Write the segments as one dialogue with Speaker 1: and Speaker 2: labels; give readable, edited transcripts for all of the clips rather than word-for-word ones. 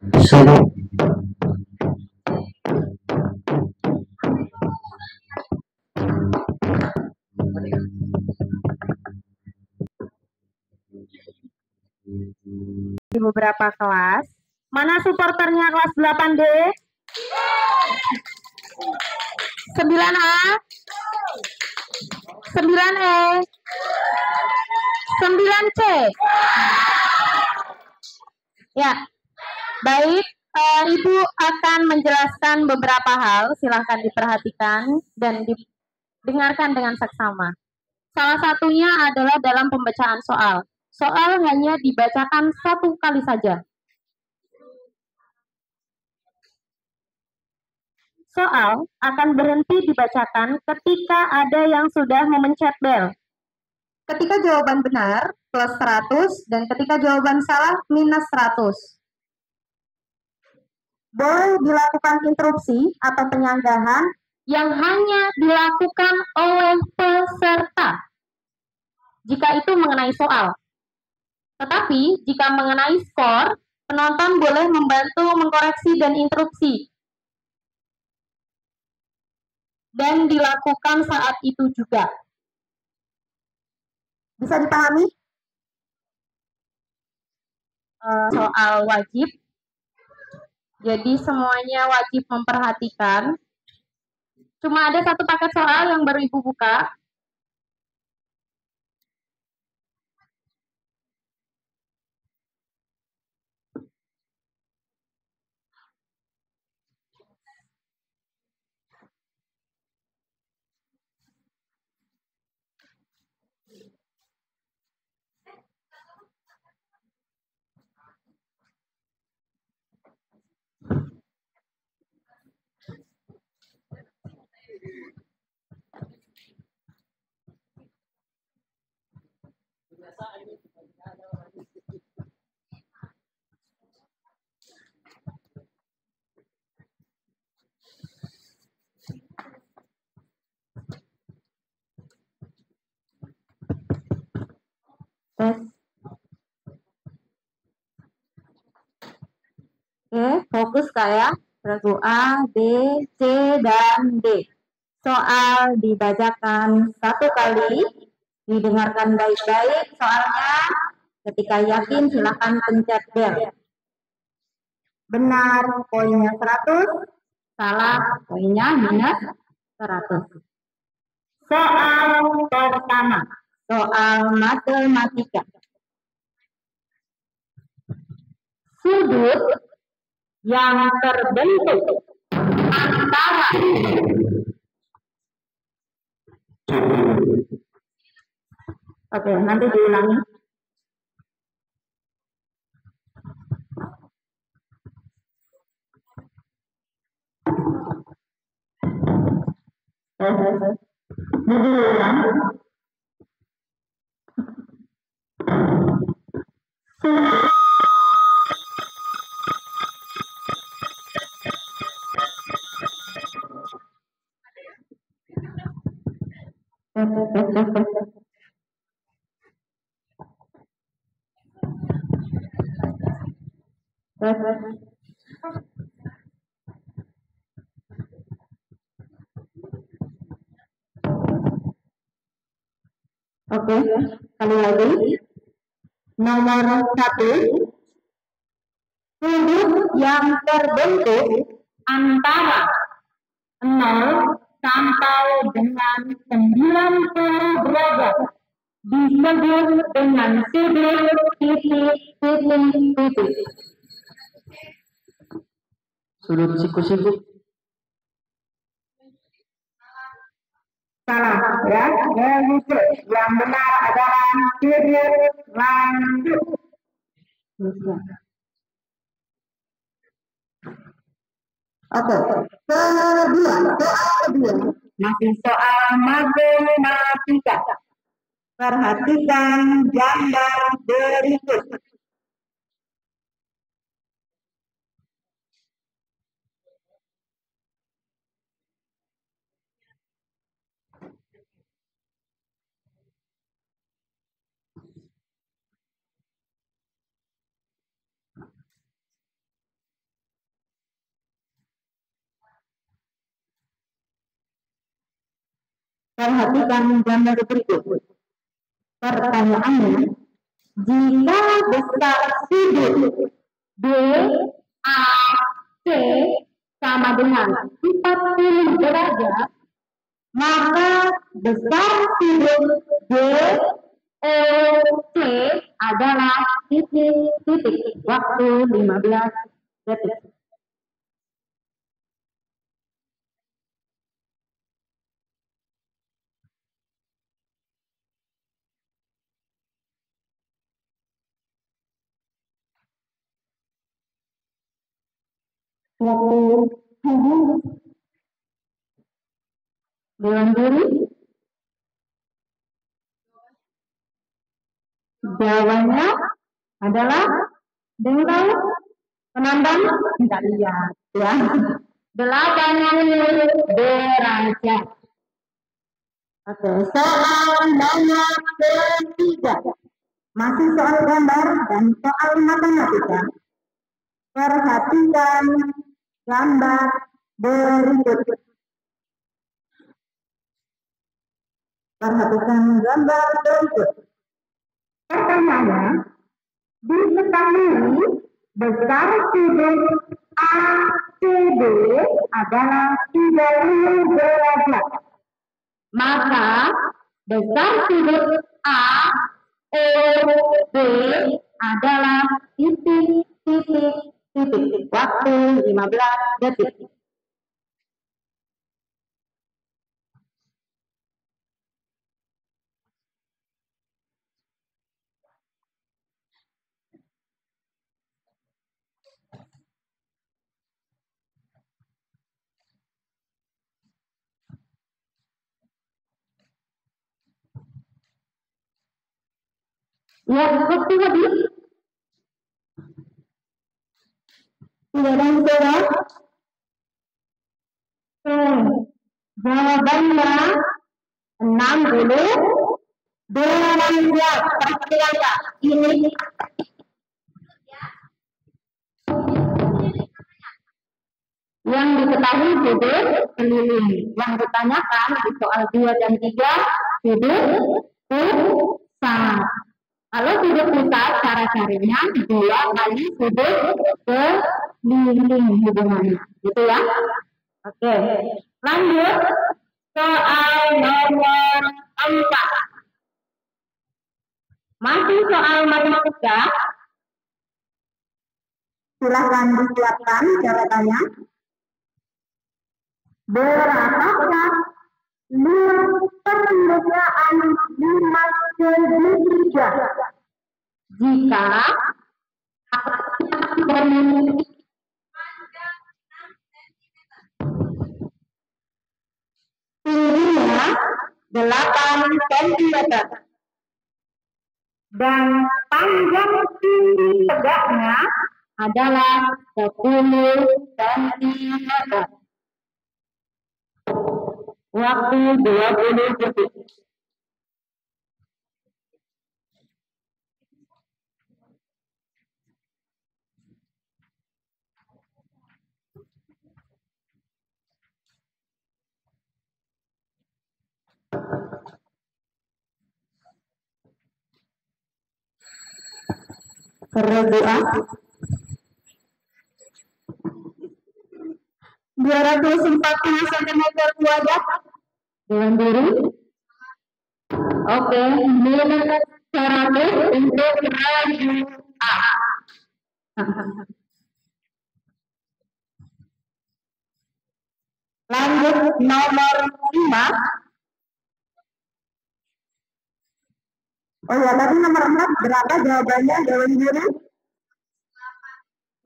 Speaker 1: Sudut.
Speaker 2: Di beberapa kelas. Mana supporternya kelas 8D? 9A, 9E, 9C. Ya, baik. Ibu akan menjelaskan beberapa hal. Silahkan diperhatikan dan didengarkan dengan seksama. Salah satunya adalah dalam pembacaan soal. Soal hanya dibacakan satu kali saja. Soal akan berhenti dibacakan ketika ada yang sudah memencet bel. Ketika jawaban benar, plus 100, dan ketika jawaban salah, minus 100. Boleh dilakukan interupsi atau penyanggahan yang hanya dilakukan oleh peserta jika itu mengenai soal. Tetapi jika mengenai skor, penonton boleh membantu mengkoreksi dan interupsi. Dan dilakukan saat itu juga. Bisa dipahami? Soal wajib. Jadi semuanya wajib memperhatikan. Cuma ada satu paket soal yang baru Ibu buka. Oke, fokus Kak ya. Ragu A, B, C, dan D. Soal dibacakan satu kali, didengarkan baik-baik soalnya. Ketika yakin silakan pencet bel. Benar poinnya 100, salah poinnya minus 100. Soal pertama, soal matematika. Sudut yang terbentuk antara Oke, nanti diulangi. Diulang. Oke, kali lagi. Nomor 1, sudut yang terbentuk antara 0 sampai dengan 90 derajat disebut dengan sudut titik.
Speaker 1: Sudut siku-siku.
Speaker 2: Salah ya, yang benar adalah sudut lanjut. Oke, kedua, masih soal matematika. Perhatikan gambar berikut. Perhatikan gambar berikut. Pertanyaannya, jika besar sudut BAC sama dengan 40 derajat, maka besar sudut DOC adalah titik. Waktu 15 detik. Dewan juri, jawabannya adalah dengan penambang tidak lihat ya. 80 derajat. Oke, soal nomor ketiga. Masih soal gambar dan soal matematika. Perhatikan gambar berikut. Pertanyaannya, diketahui besar sudut ACB adalah 30 derajat. Maka besar sudut AOB adalah titik. Waktu 15 detik. Ya, waktu habis. Tidak ada yang jawab. Jawabannya 60 derajat. Perhatikan Kak, ini yang diketahui sudut keliling. Yang ditanyakan di soal 2 dan 3 sudut pusat. Kalau sudut pusat, cara carinya 2 kali sudut keliling hubungannya. Gitu ya. Oke. Lanjut soal nomor 4. Masih soal matematika. Silahkan disiapkan jawabannya. Berapakah luas permukaan 5 segitiga jika memiliki tingginya 8 cm dan panjang tinggi tegaknya adalah 10 cm. Waktu 20 detik. Berdoa 240 cm kuadrat dengan diri. Oke, nilai 100 untuk radio A. Lanjut nomor 5. Oh ya, tadi nomor 4 berapa jawabannya Dewan Juri?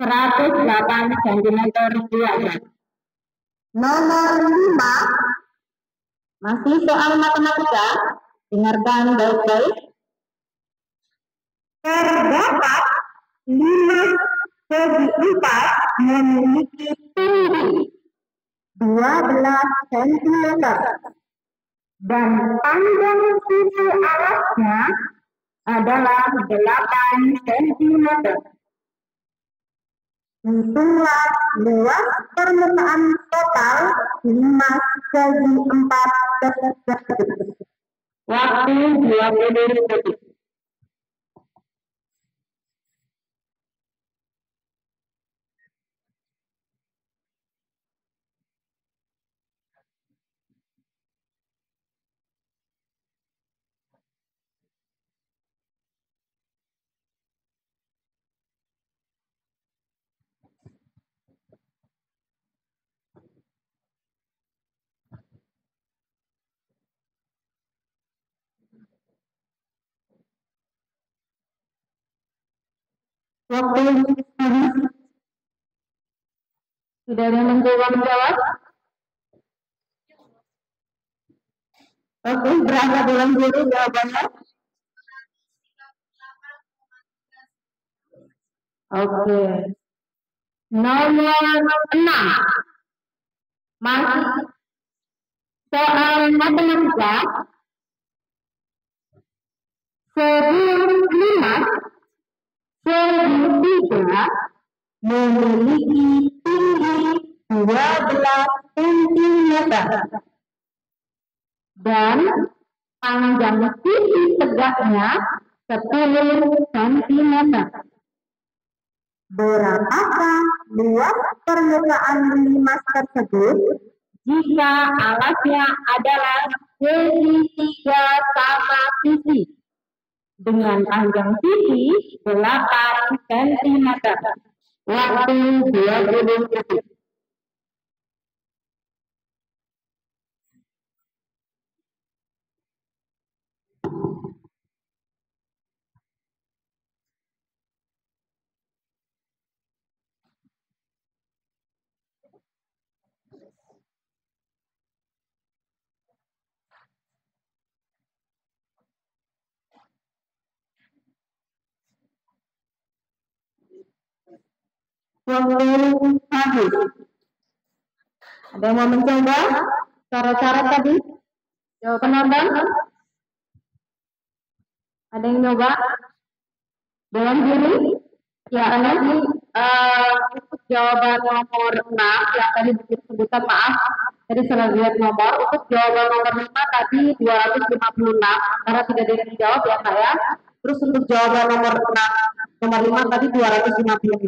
Speaker 2: 108 cm kuadrat. Nomor 5 masih soal matematika. Dengarkan baik-baik. Terdapat 5 segi 4 memiliki tinggi 12 cm dan panjang sisi alasnya adalah 8 cm. Hitunglah luas permukaan total 5 segi 4 detik. Waktu 20 detik. Waktu habis. Tidak ada yang menjawab? Oke, berapa dalam guru jawabannya? Oke. Nomor 6. Masih soal matematika. Sebelum 5, segitiga memiliki tinggi 12 cm dan panjang sisi tegaknya 10 cm. Berapakah luas permukaan limas tersebut jika alasnya adalah segitiga sama sisi dengan panjang sisi 8 cm? Waktu 20 detik. Waktu habis. Ada yang mau mencoba cara-cara tadi? Jawaban abang? Ada yang nyoba? Dalam diri? Ya, nanti untuk jawaban nomor 6 yang tadi disebutkan, maaf, tadi salah lihat nomor. Untuk jawaban nomor 5 tadi 256, karena tidak ada yang dijawab ya Kak ya. Terus untuk jawaban nomor 6, nomor 5 tadi 256.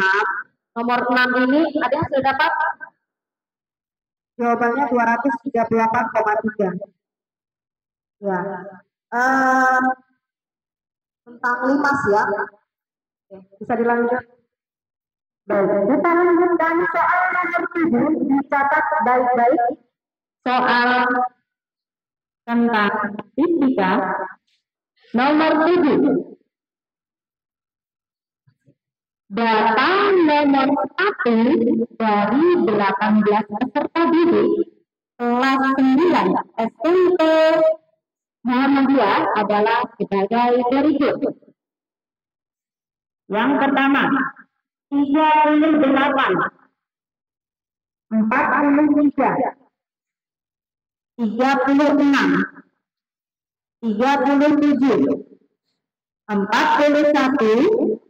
Speaker 2: Nomor 6 ini ada yang sudah dapat? Jawabannya 238,3. Ya. Tentang limas ya. Oke, bisa dilanjut. Baik, kita lanjutkan soal nomor 7, dicatat baik-baik. Soal tentang fisika nomor 7. Data nomor 1 dari 18 peserta didik kelas 9 SMP Muhammadiyah adalah sebagai berikut. Yang pertama, 38, 43, 36, 37, 41,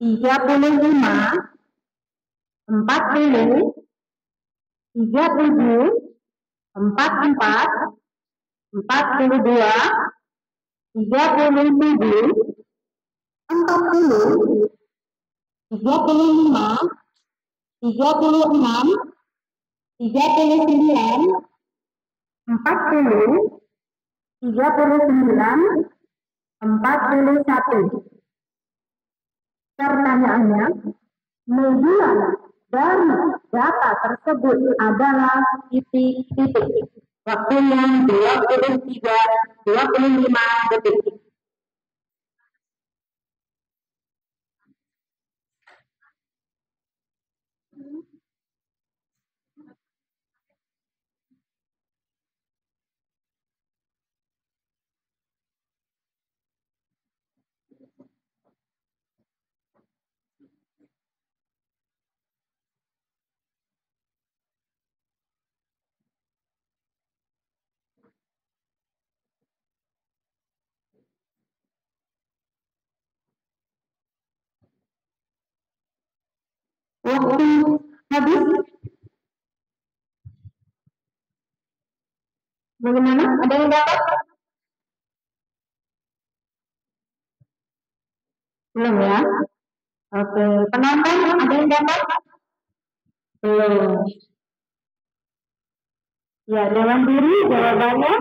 Speaker 2: 35, 40, 37, 44, 42, 37, 40, 35, 36, 39, 40, 39, 41. Pertanyaannya, median dari data tersebut adalah titik-titik. Waktunya 25 detik. Waktu habis. Bagaimana? Ada yang dapat? Belum ya? Oke, penonton ada yang dapat? Belum. Ya, Dewan Diri jawabannya?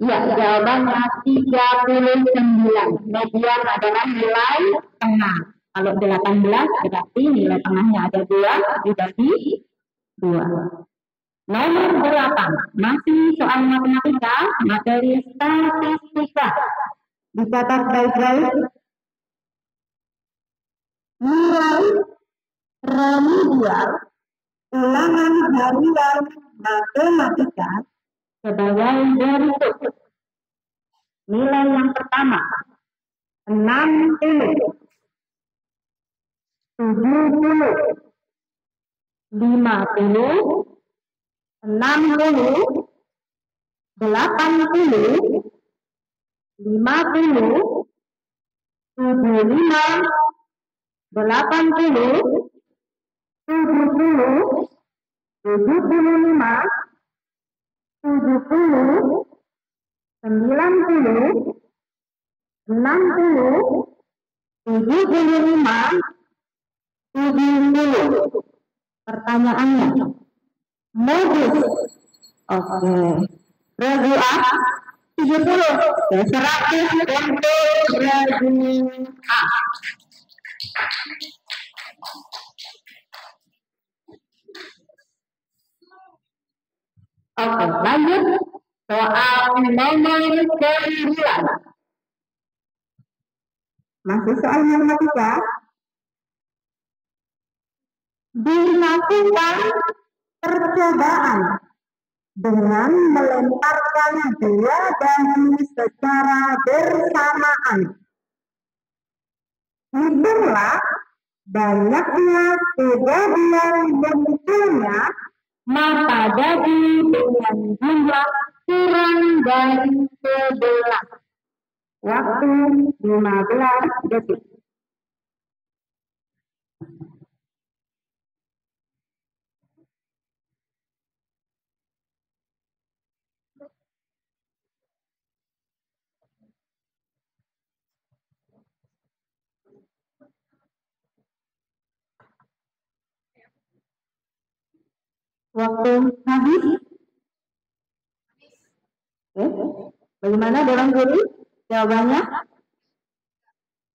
Speaker 2: Ya, jawabannya 39. Median adalah nilai tengah. Kalau 18 berarti nilai tengahnya ada 2 dibagi 2. Nomor 8, masih soal matematika, materi statistika. Dicatat baik-baik. Nilai remedial ulangan harian matematika sebagai berikut. Nilai yang pertama 60, 70, 50, 60, 80, 50, 75, 80, 70, 75, 70, 90, 60, 75, 70. Pertanyaannya, modus. Oke. Regu A 70 ke 100 untuk regu A. Oke, lanjut soal nomor 9. Masih soal matematika. Dilakukan percobaan dengan melemparkan 2 dahi secara bersamaan. Hitunglah banyaknya kejadian munculnya mata dahi dengan jumlah kurang dari 11. Waktu 15 detik. Waktu habis. Bagaimana Dewan Guru? Jawabannya?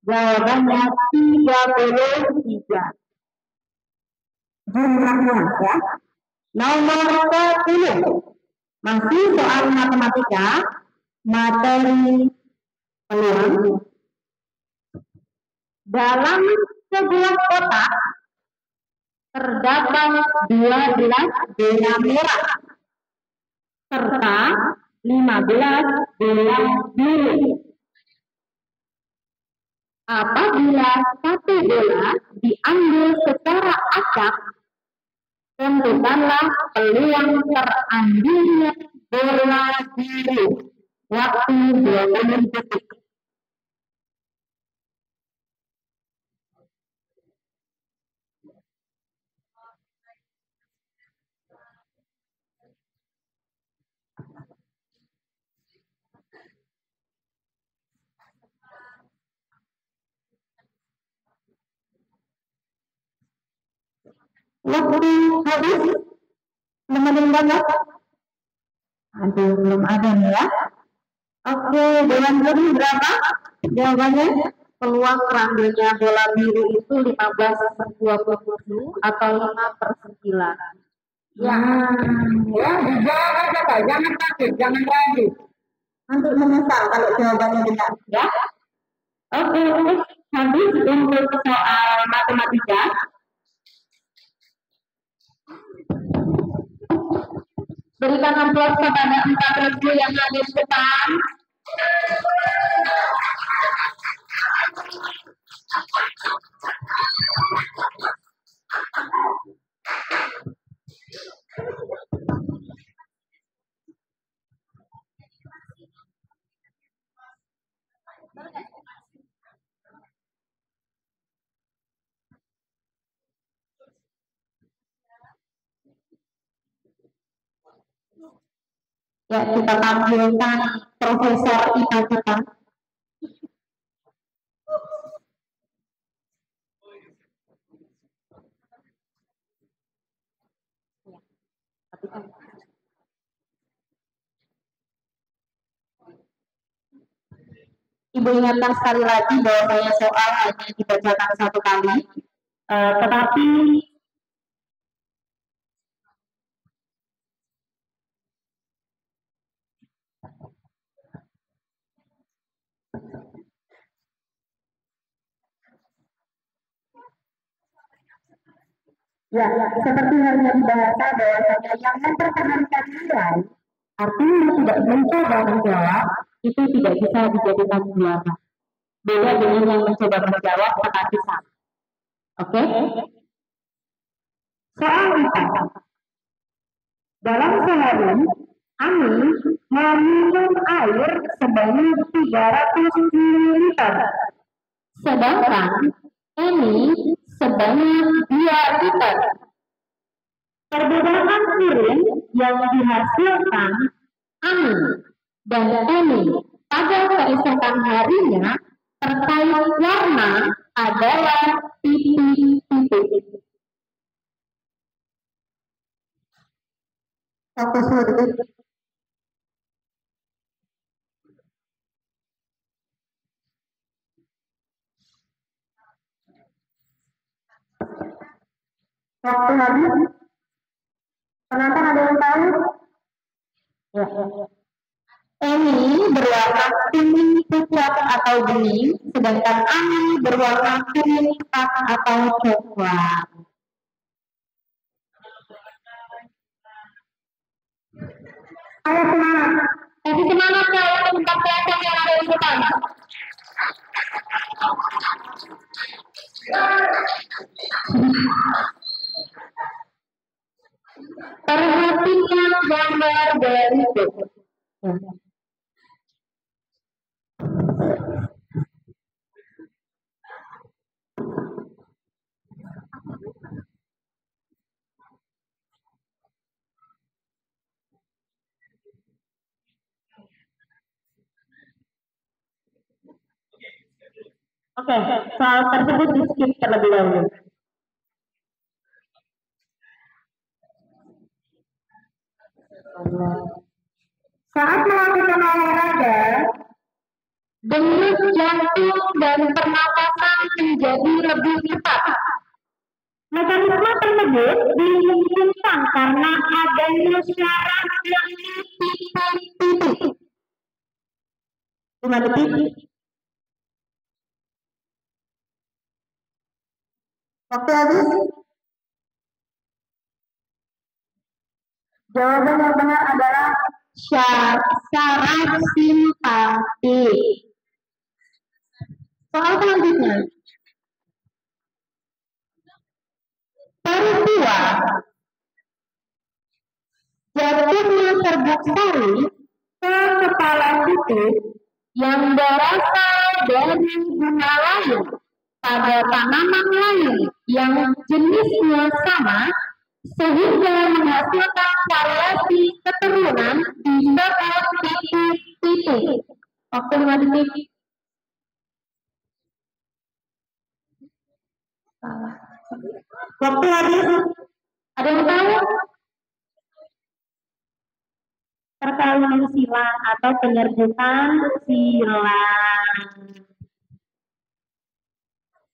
Speaker 2: Jawabannya 33. Jumlahnya ya. Nomor 10. Masih soal matematika, materi peluang. Dalam sebuah kotak terdapat 12 bola merah serta 15 bola biru. Apabila satu bola diambil secara acak, tentukanlah peluang terambilnya bola biru. Waktu 20 detik. Waktu habis. Belum ada yang banyak? Aduh, belum ada nih ya. Oke, Dewan Guru berapa? Jawabannya peluang terambilnya bola biru itu 15/27 atau 5/9. Ya, dijawab aja Pak, jangan takut, jangan ragu. Nanti menyesal kalau jawabannya benar, ya. Oke, habis untuk soal matematika. Berikan aplaus kepada 4 regu yang ada di depan. Ya, kita panggilkan Profesor IPA kita. Ibu ingatkan sekali lagi bahwa soal hanya dibacakan satu kali, tetapi ya, seperti halnya di bahasa bahwasanya yang mempertahankan nilai artinya tidak mencoba menjawab itu tidak bisa dijadikan juara. Beda dengan yang mencoba menjawab tetapi salah. Oke? Soal 4. Dalam sehari, Ani meminum air sebanyak 300 ml. Sedangkan Eni sebanyak 2 liter. Perbedaan urin yang dihasilkan Ani dan Eni pada keesokan harinya terkait warna adalah titik-titik. Fokus dulu. Waktu habis. Penonton ada yang tahu? Ya. Eni berwarna kuning pucat atau bening, sedangkan Ani berwarna kuning pekat atau coklat. Ayo semangat. Kasih semangat ya untuk 4 kelompok yang ada di depan. Perhatikan gambar berikut. Oke, soal tersebut di skip terlebih dahulu. Saat melakukan olahraga, denyut jantung dan pernapasan menjadi lebih cepat. Mekanisme tersebut dimungkinkan karena adanya syarat yang titik-titik. 5 detik. Waktu habis. Jawaban yang benar adalah syarat simpati. Soal selanjutnya. Peristiwa jatuhnya serbuk sari ke kepala titik yang berasal dari bunga lain pada tanaman lain yang jenisnya sama sehingga menghasilkan variasi keturunan di suatu titik-titik. Waktu 5 detik. Waktu habis. Ada yang tahu? Perkawinan silang atau penyerbukan silang.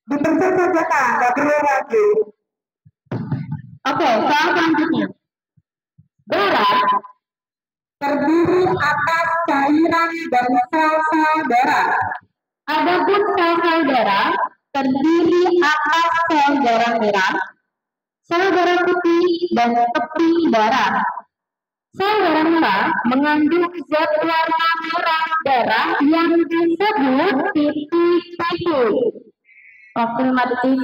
Speaker 2: Dipencet saja Kak, nggak perlu lagi. Oke, soal selanjutnya. Darah terdiri atas cairan dan sel-sel darah. Adapun sel-sel darah terdiri atas sel darah merah, sel darah putih, dan tepi darah. Sel darah merah mengandung zat warna merah darah yang disebut titik-titik. Waktu 5 detik.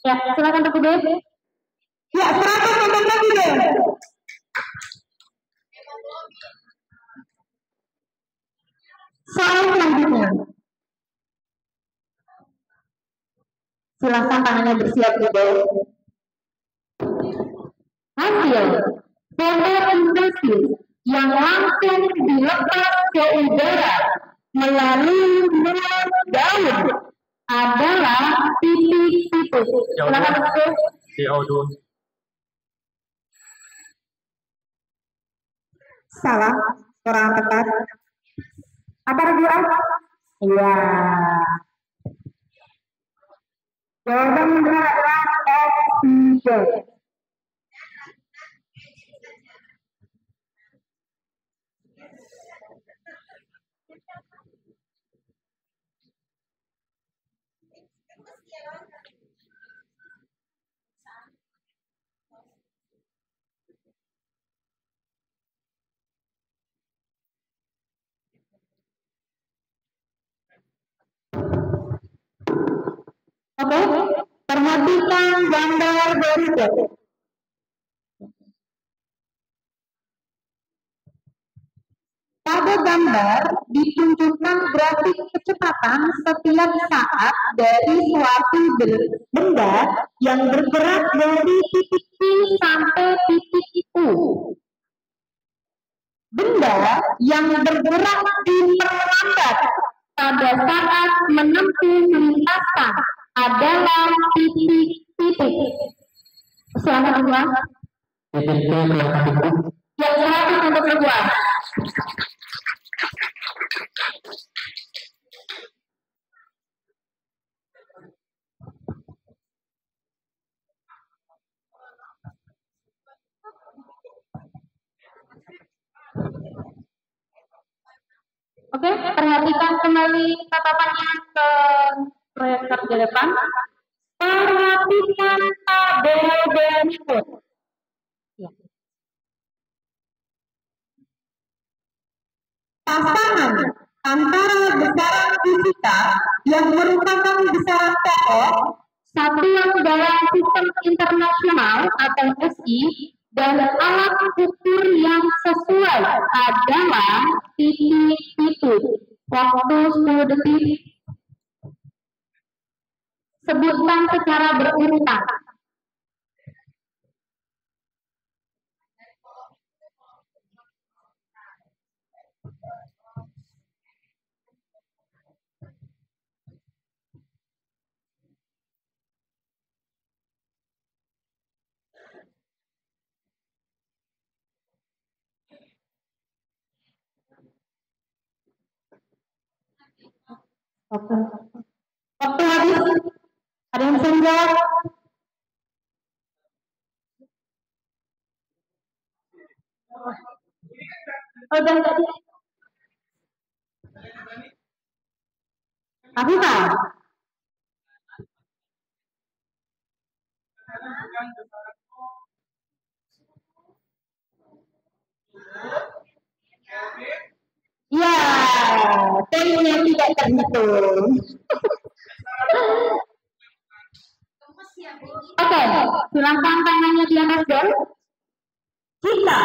Speaker 2: Ya, silakan Teguh deh. Ya, silakan untuk Teguh deh. Soal selanjutnya. Silakan tangannya bersiap dulu. Hasil fotosintesis yang langsung dilepas ke udara melalui mulut daun adalah titik-titik. Silakan masuk.
Speaker 1: CO2.
Speaker 2: Salah, kurang tepat. Apa kedua? Iya. Jawaban yang benar adalah oksigen. Oke, perhatikan gambar berikut. Pada gambar ditunjukkan grafik kecepatan setiap saat dari suatu benda yang bergerak dari titik P sampai titik U. Benda yang bergerak diperlambat pada saat menempuh lintasan adalah titik-titik. Selamat ulang.
Speaker 1: Titik
Speaker 2: Yang 100 untuk kedua. Oke, perhatikan kembali tatapannya ke proyektor di depan. Perhatikan tabel berikut. Ya. Pasangan antara besaran fisika yang merupakan besaran pokok satuan dalam sistem internasional atau SI dan alat ukur yang sesuai adalah titik-titik. Waktu 10 detik. Sebutkan secara berurutan. Oke. Waktu habis. Ada yang bisa menjawab? Oh, dan tadi. Afifah. Ya, poinnya tidak terhitung. Oke, silakan tangannya di atas dong. Jika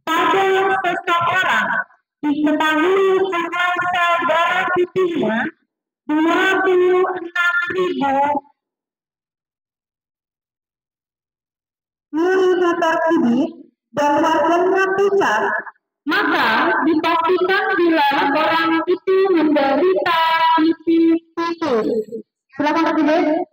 Speaker 2: pada seseorang diketahui jumlah sel darah putihnya 26.000 ml/kubik dan warnanya pucat, maka dipastikan bila orang itu menderita titik-titik. Silakan terjemah.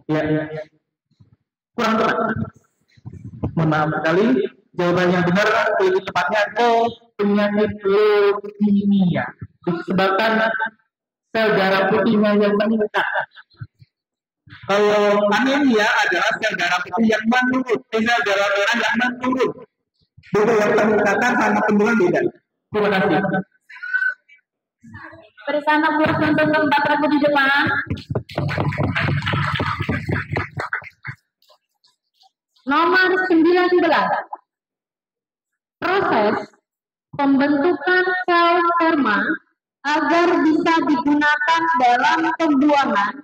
Speaker 1: Ya, kurang tepat. Mohon maaf sekali. Jawaban yang benar lebih tepatnya ke penyakit leukemia. Disebabkan sel darah putihnya yang meningkat. Kalau anemia adalah sel darah putih yang menurun, sel darah merah yang menurun. Beda yang peningkatan sama penurunan beda. Terima kasih.
Speaker 2: Bersama guru untuk tempat aku di depan. Nomor 19. Proses pembentukan sel sperma agar bisa digunakan dalam pembuahan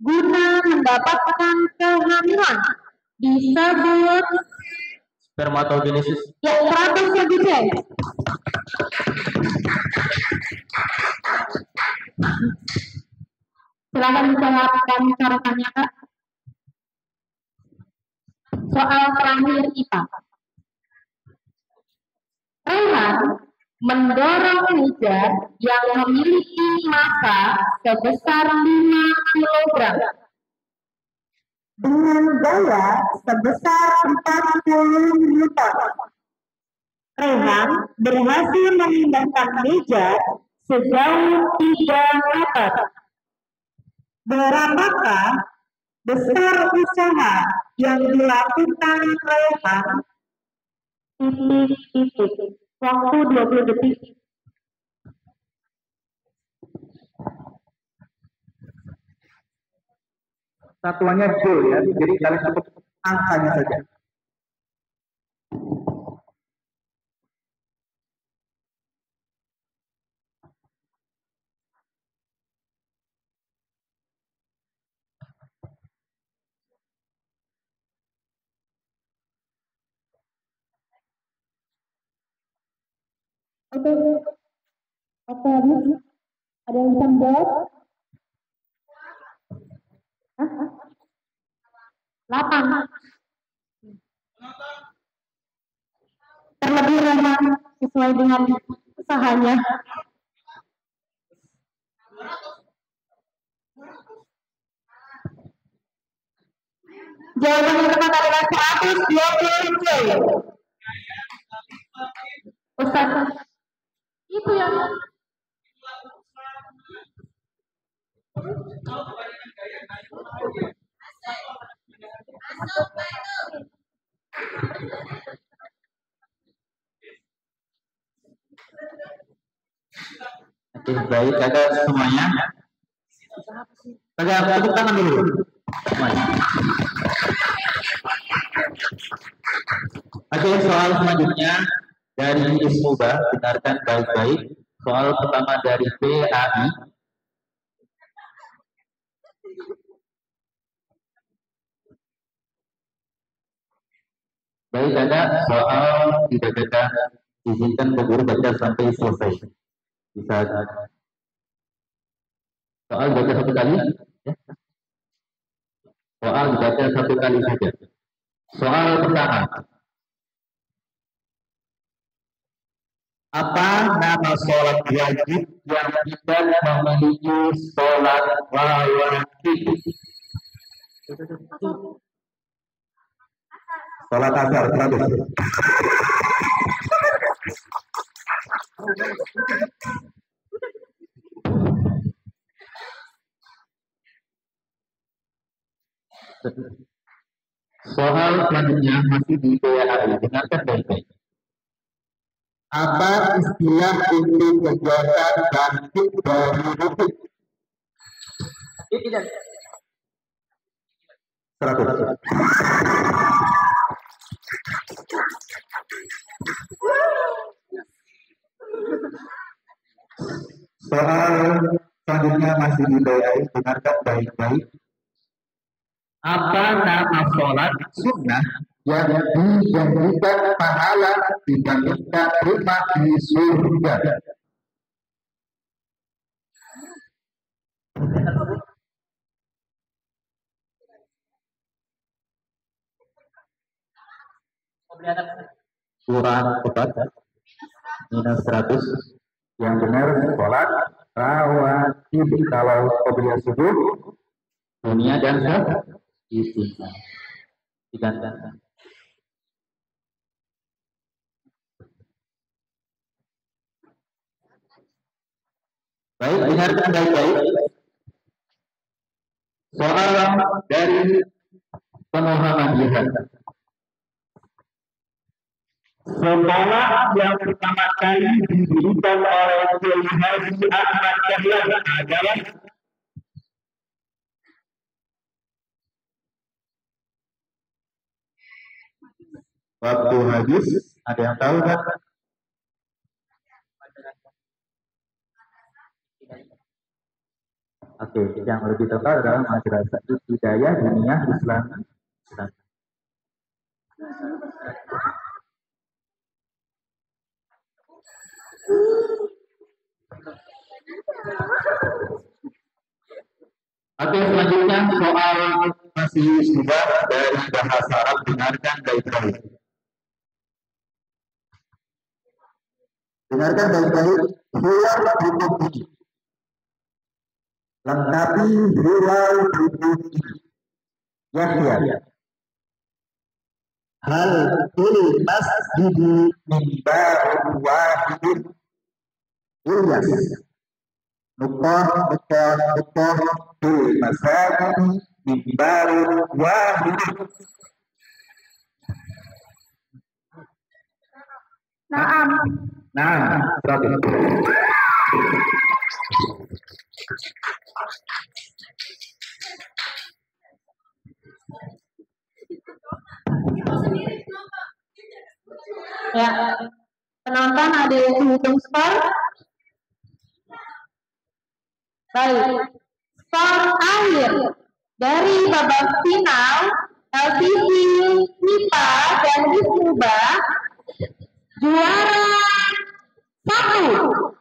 Speaker 2: guna mendapatkan kehamilan disebut
Speaker 1: spermatogenesis.
Speaker 2: Ya, 100 lebih deh. Silakan dijawabkan coretannya, Kak. Soal terakhir IPA. Rehan mendorong meja yang memiliki massa sebesar 5 kg dengan gaya sebesar 40 Newton. Rehan berhasil memindahkan meja sejauh 3 meter. Berapakah besar usaha yang dilakukan Rehan? Waktu 20 detik.
Speaker 1: Satuannya joule ya, jadi kalian cukup angkanya saja.
Speaker 2: Oke, habis? Ada yang bisa menjawab? 8. Terlebih Rehan sesuai dengan usahanya. Jawaban yang tepat adalah 120 kilo. Ustaz, itu yang
Speaker 1: Oke, baik, ada semuanya. Pada tepuk tangan dulu. Semuanya. Oke, soal selanjutnya dari Ismuba, dengarkan baik-baik. Soal pertama dari PAI. Baik, ada soal tidak ada, izinkan Bu Guru baca sampai selesai. Bisa soal baca satu kali, ya. Soal dibaca satu kali saja. Soal pertama. Apa nama sholat wajib yang tidak memiliki sholat rawatib? Sholat asar 100. Soal selanjutnya masih di PAI, dengarkan baik-baik. Apa istilah inti kegiatan bangkit dari rukuk? 100. Soal selanjutnya masih di PAI, dengarkan baik-baik. Apa nama sholat sunnah yang dijanjikan pahala dibandingkan rumah di surga? Quran tepat minus 100. Yang benar sholat rawatib. Kalau qobliyah subuh dunia dan istighfar digantikan. Baik, dengarkan baik-baik. Soal dari pemahaman jihad. Sekolah yang pertama kali didirikan oleh Kiai Haji Ahmad Dahlan adalah waktu habis. Ada yang tahu kan? Oke, yang lebih tepat adalah Madrasah Ibtidaiyah Diniyah Islami. Oke, selanjutnya soal masih sudah dari bahasa Arab, dengarkan baik-baik. Dengarkan baik-baik. Hilal hukum ini. Lengkapi hilal hukum ini. Ya. Hal fil masjidi mimbarun wahidun. Ilyas. Nukoh fil masjidi mimbarun wahidun. Nah,
Speaker 2: Ya, penonton ada yang menghitung skor? Baik, skor akhir dari babak final LTV MIPA dan Wisnuba juara 1.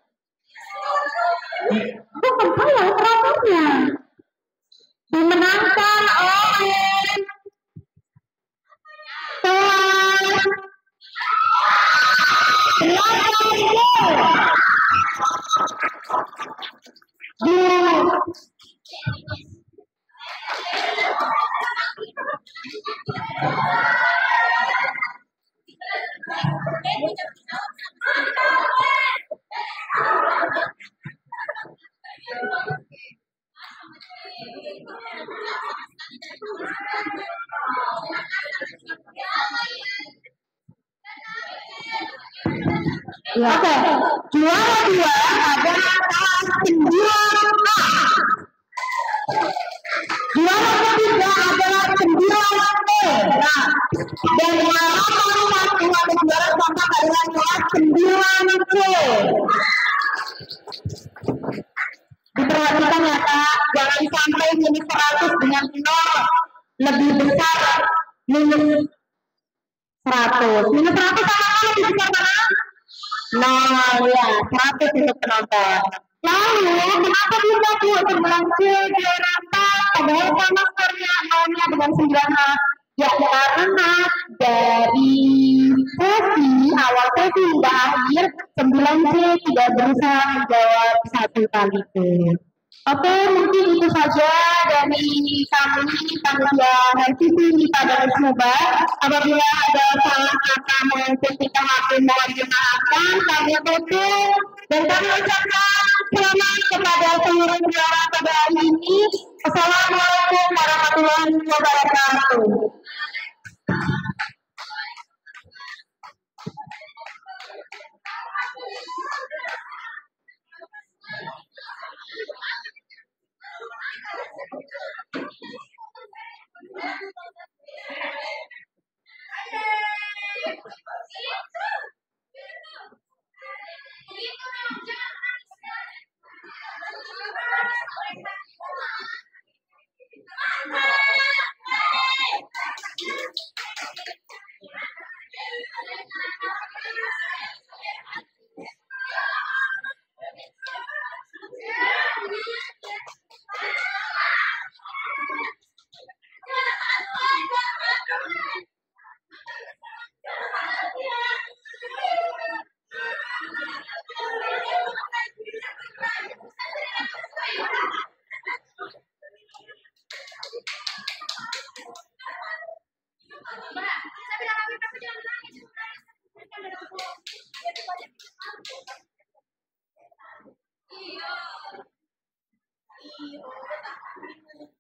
Speaker 2: Bukan saya perapaannya. Dimenangkan oleh kelas 2. Oke, juara 2 adalah kelas 9A. Juara ketiga adalah 9B. Nah, dan juara satu atau juara keempat adalah kelas 9C. Diperhatikan ya Kak, jangan sampai minus 100 dengan 0 lebih besar minus 100. Minus 100 sama lebih besar mana? 0 ya, 100 untuk penonton. Lalu, kenapa bisa tuh 9C juara 4 padahal sama skornya 0-nya dengan 9A? Ya, karena dari awal sesi hingga akhir 9C tidak berusaha menjawab satu kali itu. Oke, mungkin itu saja dari kami panitia HSIP MIPA dan Wisnuba. Apabila ada salah kata maupun kita mohon dimaafkan, kami tutup dan kami ucapkan selamat kepada seluruh juara pada hari ini. Assalamualaikum warahmatullahi wabarakatuh. Iya.